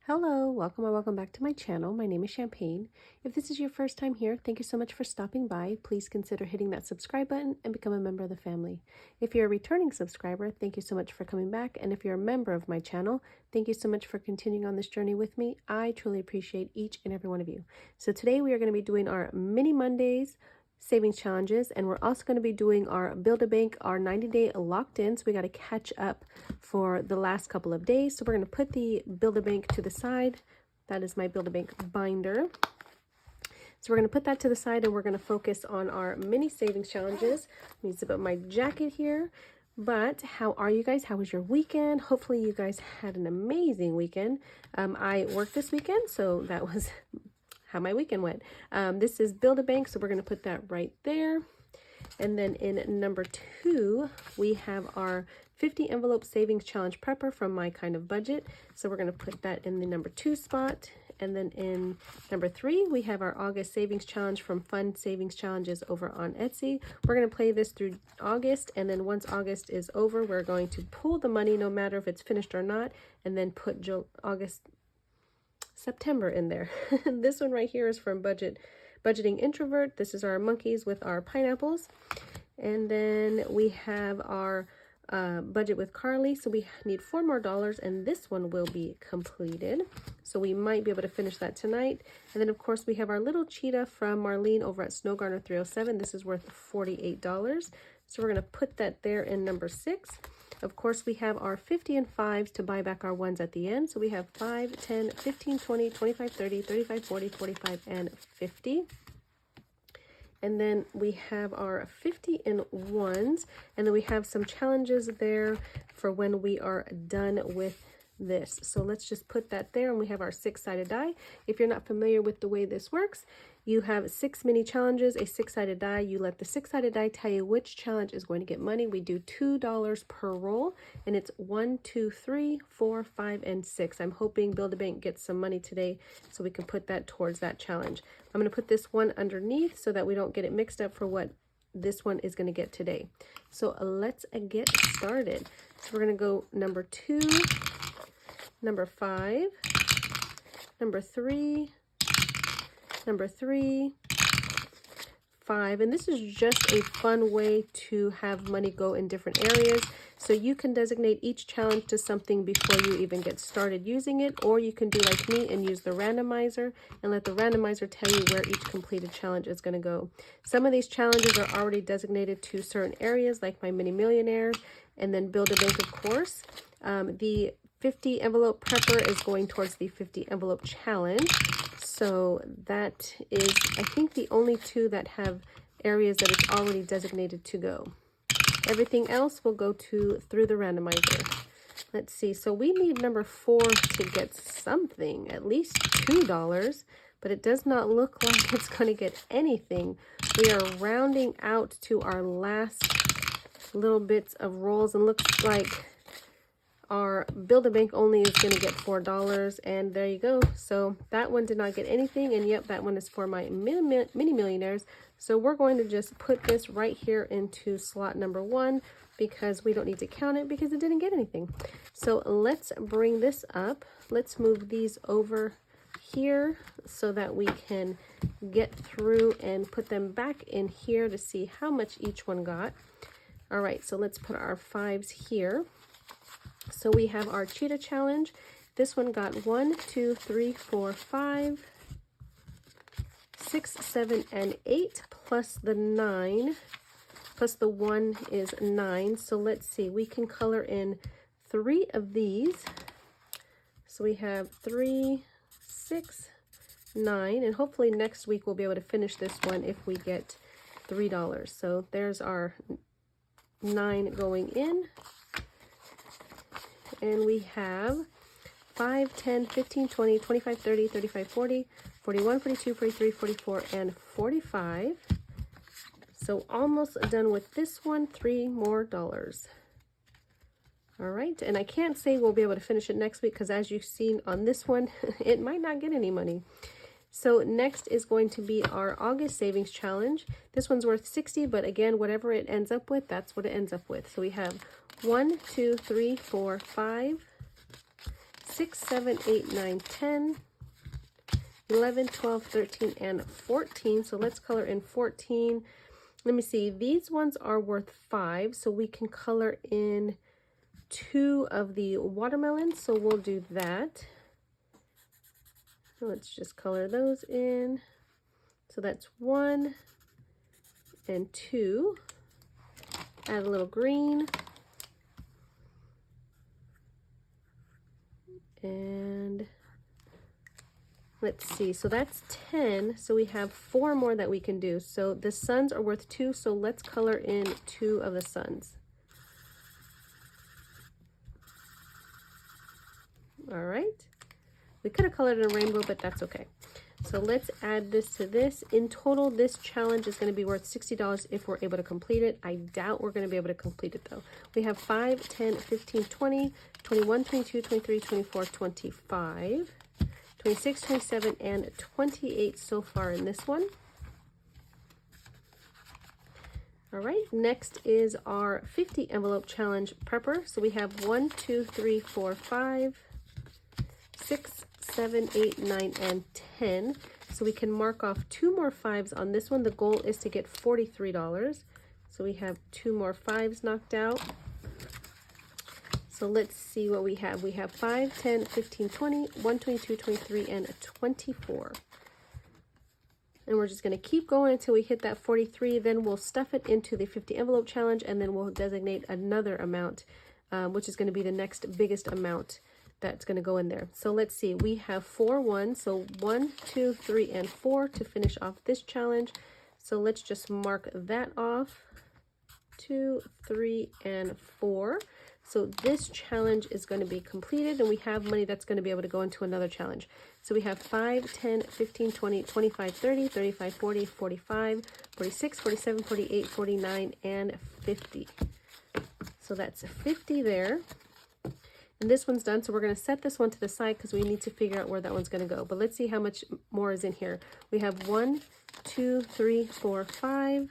Hello, welcome or welcome back to my channel. My name is Champagne. If this is your first time here, thank you so much for stopping by. Please consider hitting that subscribe button and become a member of the family. If you're a returning subscriber, thank you so much for coming back. And if you're a member of my channel, thank you so much for continuing on this journey with me. I truly appreciate each and every one of you. So today we are going to be doing our mini Mondays savings challenges, and we're also going to be doing our Build-A-Bank, our 90-day locked in. So we got to catch up for the last couple of days. So we're going to put the Build-A-Bank to the side. That is my Build-A-Bank binder. So we're going to put that to the side and we're going to focus on our mini savings challenges. Let me zip up my jacket here. But how are you guys? How was your weekend? Hopefully you guys had an amazing weekend. I worked this weekend, so that was how my weekend went. This is Build-A-Bank, so we're going to put that right there. And then in number 2, we have our 50 envelope savings challenge prepper from My Kind of Budget. So we're going to put that in the number 2 spot. And then in number 3, we have our August savings challenge from Fun Savings Challenges over on Etsy. We're going to play this through August, and then once August is over, we're going to pull the money no matter if it's finished or not, and then put September in there. This one right here is from Budgeting Introvert. This is our monkeys with our pineapples. And then we have our budget with Carly. So we need $4 more, and this one will be completed. So we might be able to finish that tonight. And then of course we have our little cheetah from Marlene over at Snow Gardener 307. This is worth $48. So we're going to put that there in number 6. Of course, we have our 50 and 5s to buy back our ones at the end. So we have 5, 10, 15, 20, 25, 30, 35, 40, 45, and 50. And then we have our 50 in 1s. And then we have some challenges there for when we are done with this. So let's just put that there, and we have our 6-sided die. If you're not familiar with the way this works, you have 6 mini challenges, a 6-sided die. You let the 6-sided die tell you which challenge is going to get money. We do $2 per roll, and it's 1, 2, 3, 4, 5, and 6. I'm hoping Build-A-Bank gets some money today so we can put that towards that challenge. I'm going to put this one underneath so that we don't get it mixed up for what this one is going to get today. So let's get started. So we're going to go number 2, number 5, number 3, number 3, 5, and this is just a fun way to have money go in different areas. So you can designate each challenge to something before you even get started using it, or you can do like me and use the randomizer and let the randomizer tell you where each completed challenge is going to go. Some of these challenges are already designated to certain areas, like my Mini Millionaire, and then Build-A-Bank, of course. The 50 envelope prepper is going towards the 50 envelope challenge. So that is, I think, the only 2 that have areas that it's already designated to go. Everything else will go through the randomizer. Let's see. So we need number 4 to get something, at least $2, but it does not look like it's going to get anything. We are rounding out to our last little bits of rolls, and looks like our Build-A-Bank only is going to get $4, and there you go. So that one did not get anything, and yep, that one is for my mini millionaires. So we're going to just put this right here into slot number 1 because we don't need to count it because it didn't get anything. So let's bring this up. Let's move these over here so that we can get through and put them back in here to see how much each one got. All right, so let's put our 5s here. So we have our cheetah challenge. This one got 1, 2, 3, 4, 5, 6, 7, and 8, plus the 9, plus the 1 is 9. So let's see, we can color in 3 of these. So we have 3, 6, 9, and hopefully next week we'll be able to finish this one if we get $3. So there's our 9 going in. And we have 5, 10, 15, 20, 25, 30, 35, 40, 41, 42, 43, 44, and 45. So almost done with this one, $3 more. All right, and I can't say we'll be able to finish it next week because as you've seen on this one, it might not get any money. So next is going to be our August savings challenge. This one's worth 60, but again, whatever it ends up with, that's what it ends up with. So we have 1, 2, 3, 4, 5, 6, 7, 8, 9, 10, 11, 12, 13, and 14. So let's color in 14. Let me see. These ones are worth 5, so we can color in 2 of the watermelons. So we'll do that. Let's just color those in. So that's 1 and 2. Add a little green. And let's see, so that's 10. So we have 4 more that we can do. So the suns are worth 2. So let's color in 2 of the suns. All right. We could have colored in a rainbow, but that's okay. So let's add this to this. In total, this challenge is going to be worth $60 if we're able to complete it. I doubt we're going to be able to complete it though. We have 5, 10, 15, 20, 21, 22, 23, 24, 25, 26, 27, and 28 so far in this one. All right, next is our 50 envelope challenge prepper. So we have 1, 2, 3, 4, 5, 6, 7, 8, 9, and 10. So we can mark off 2 more 5s on this one. The goal is to get $43. So we have 2 more 5s knocked out. So let's see what we have. We have 5, 10, 15, 20, 1, 22, 23, and 24. And we're just going to keep going until we hit that 43. Then we'll stuff it into the 50 envelope challenge, and then we'll designate another amount, which is going to be the next biggest amount that's going to go in there. So let's see, we have 4 1s, so 1, 2, 3, and 4 to finish off this challenge. So let's just mark that off. 2, 3, and 4. So this challenge is going to be completed, and we have money that's going to be able to go into another challenge. So we have 5, 10, 15, 20, 25, 30, 35, 40, 45, 46, 47, 48, 49, and 50. So that's 50 there. And this one's done, so we're going to set this one to the side because we need to figure out where that one's going to go. But let's see how much more is in here. We have 1, 2, 3, 4, 5,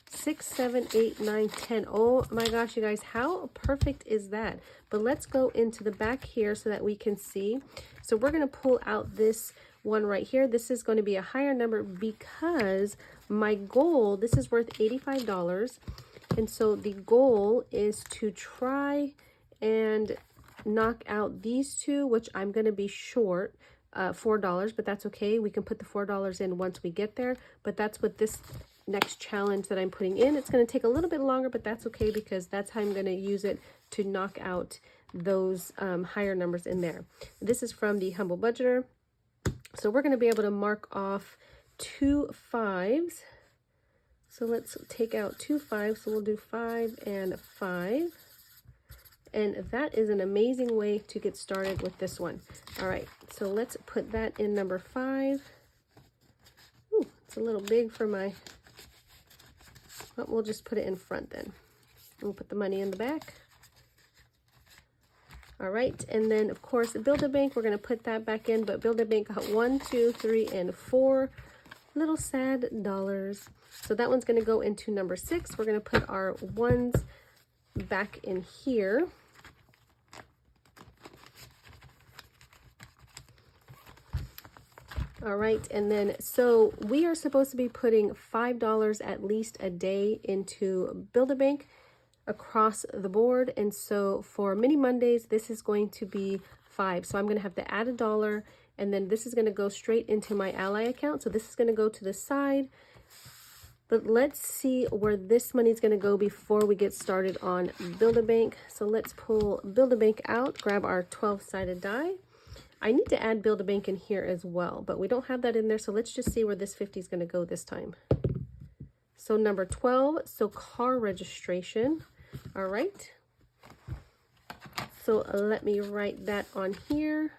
6, 7, 8, 9, 10. Oh my gosh, you guys, how perfect is that? But let's go into the back here so that we can see. So we're going to pull out this one right here. This is going to be a higher number because my goal, this is worth $85. And so the goal is to try and knock out these 2, which I'm going to be short $4, but that's okay. We can put the $4 in once we get there. But that's what this next challenge that I'm putting in. It's going to take a little bit longer, but that's okay because that's how I'm going to use it to knock out those higher numbers in there. This is from the Humble Budgeter. So we're going to be able to mark off 2 5s. So let's take out 2 5s. So we'll do 5 and 5. And that is an amazing way to get started with this one. All right, so let's put that in number 5. Ooh, it's a little big for my, well, we'll just put it in front then. We'll put the money in the back. All right, and then of course the Build-A-Bank, we're gonna put that back in, but Build-A-Bank got 1, 2, 3, and 4 little sad dollars. So that one's gonna go into number 6. We're gonna put our 1s back in here. All right, and then so we are supposed to be putting $5 at least a day into Build-A-Bank across the board. And so for Mini Mondays, this is going to be 5. So I'm going to have to add $1, and then this is going to go straight into my Ally account. So this is going to go to the side. But let's see where this money is going to go before we get started on Build-A-Bank. So let's pull Build-A-Bank out, grab our 12-sided die. I need to add Build-A-Bank in here as well, but we don't have that in there. So let's just see where this 50 is going to go this time. So number 12, so car registration. All right. So let me write that on here.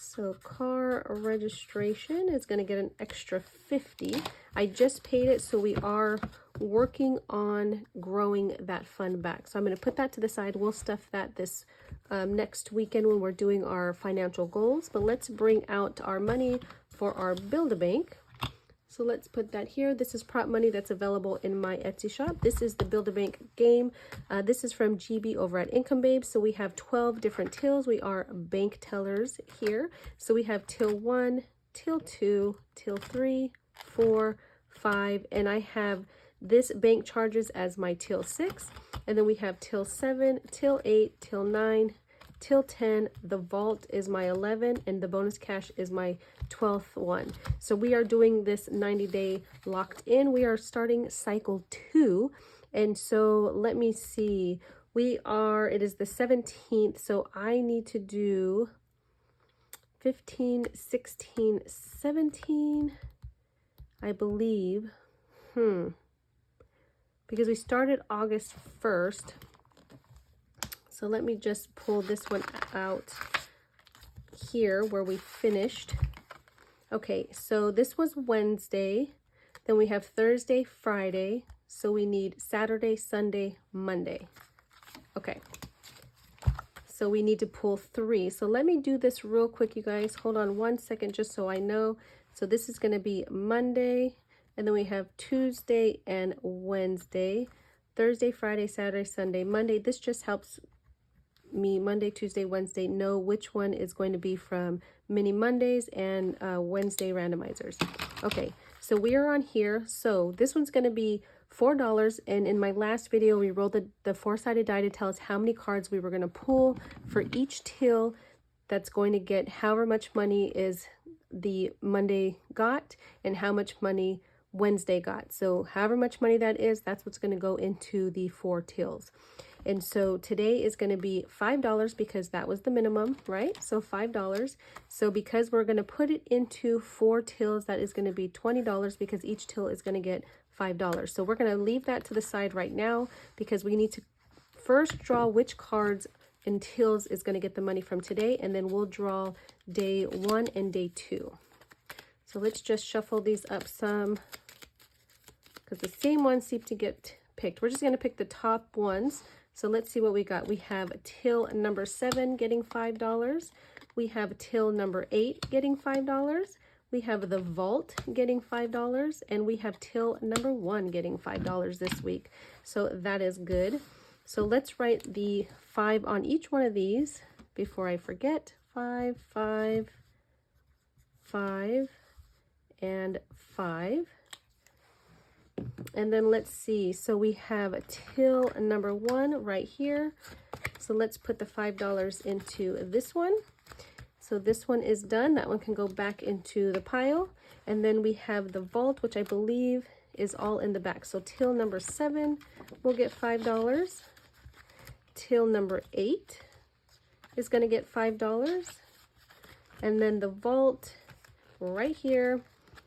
So car registration is going to get an extra 50. I just paid it, so we are working on growing that fund back. So I'm going to put that to the side. We'll stuff that this next weekend when we're doing our financial goals. But let's bring out our money for our Build-A-Bank. So let's put that here. This is prop money that's available in my Etsy shop. This is the Build-A-Bank game. This is from GB over at Income Babe. So we have 12 different tills. We are bank tellers here. So we have till 1, till 2, till 3, 4, 5, and I have this bank charges as my till 6. And then we have till 7, till 8, till 9, till 10. The vault is my 11, and the bonus cash is my 12th one. So we are doing this 90-day locked in. We are starting cycle 2. And so let me see. It is the 17th. So I need to do 15, 16, 17, I believe. Because we started August 1st. So let me just pull this one out here where we finished. Okay, so this was Wednesday. Then we have Thursday, Friday. So we need Saturday, Sunday, Monday. Okay. So we need to pull 3. So let me do this real quick, you guys. Hold on one second just so I know. So this is going to be Monday. And then we have Tuesday and Wednesday. Thursday, Friday, Saturday, Sunday, Monday. This just helps me Monday, Tuesday, Wednesday know which one is going to be from mini Mondays and Wednesday randomizers. Okay, so we are on here. So this one's going to be $4, and in my last video we rolled the four-sided die to tell us how many cards we were going to pull for each till that's going to get however much money is the Monday got and how much money Wednesday got. So however much money that is, that's what's going to go into the 4 tills. And so today is going to be $5 because that was the minimum, right? So $5. So because we're going to put it into 4 tills, that is going to be $20 because each till is going to get $5. So we're going to leave that to the side right now because we need to first draw which cards and tills is going to get the money from today, and then we'll draw day 1 and day 2. So let's just shuffle these up some because the same ones seem to get picked. We're just going to pick the top ones. So let's see what we got. We have till number 7 getting $5. We have till number 8 getting $5. We have the vault getting $5. And we have till number 1 getting $5 this week. So that is good. So let's write the 5 on each one of these before I forget. 5, 5, 5, and 5. And then let's see, so we have till number 1 right here. So let's put the $5 into this one. So this one is done. That one can go back into the pile. And then we have the vault, which I believe is all in the back. So till number 7 will get $5. Till number 8 is going to get $5. And then the vault right here,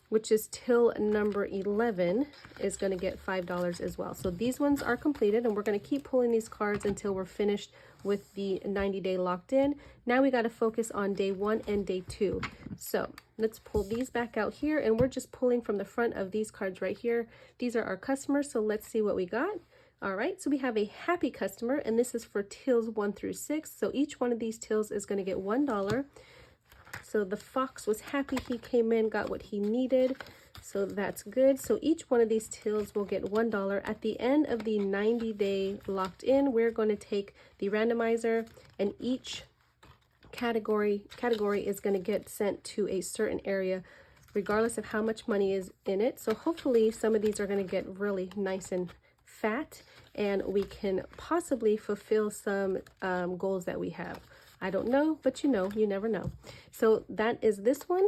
which is till number 11, is going to get $5 as well. So these ones are completed, and we're going to keep pulling these cards until we're finished with the 90-day locked in. Now we got to focus on day 1 and day 2. So let's pull these back out here, and we're just pulling from the front of these cards right here. These are our customers, so let's see what we got. All right, so we have a happy customer, and this is for tills 1 through 6. So each one of these tills is going to get $1. So the fox was happy. He came in, got what he needed. So that's good. So each one of these tills will get $1. At the end of the 90-day locked in, we're going to take the randomizer, and each category is going to get sent to a certain area regardless of how much money is in it. So hopefully some of these are going to get really nice and fat, and we can possibly fulfill some goals that we have. I don't know, but you never know. So that is this one,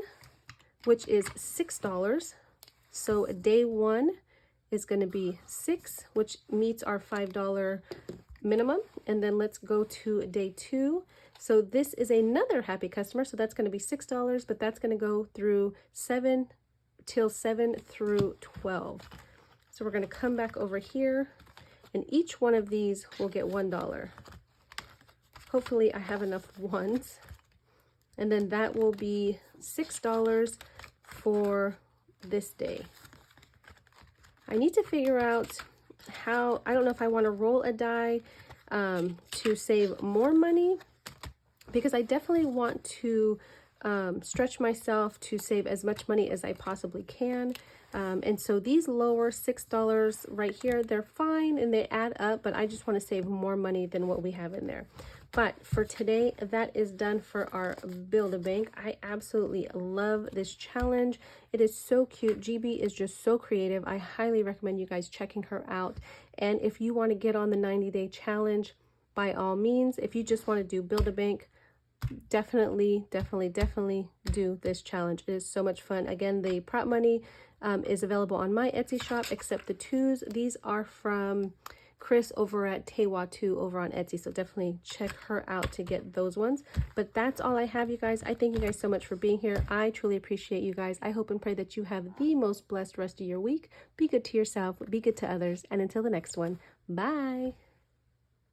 which is $6. So day 1 is going to be 6, which meets our $5 minimum. And then let's go to day 2. So this is another happy customer. So that's going to be $6, but that's going to go through 7 till 7 through 12. So we're going to come back over here, and each one of these will get $1. Hopefully I have enough ones. And then that will be $6 for this day. I need to figure out how, I don't know if I want to roll a die to save more money, because I definitely want to stretch myself to save as much money as I possibly can. And so these lower $6 right here, they're fine and they add up, but I just want to save more money than what we have in there. But for today, that is done for our Build-A-Bank. I absolutely love this challenge. It is so cute. GB is just so creative. I highly recommend you guys checking her out. And if you want to get on the 90-day challenge, by all means, if you just want to do Build-A-Bank, definitely do this challenge. It is so much fun. Again, the prop money is available on my Etsy shop, except the twos. These are from Chris over at Tewa2 over on Etsy, so definitely check her out to get those ones. But that's all I have, you guys. I thank you guys so much for being here. I truly appreciate you guys. I hope and pray that you have the most blessed rest of your week. Be good to yourself, be good to others, and until the next one, bye.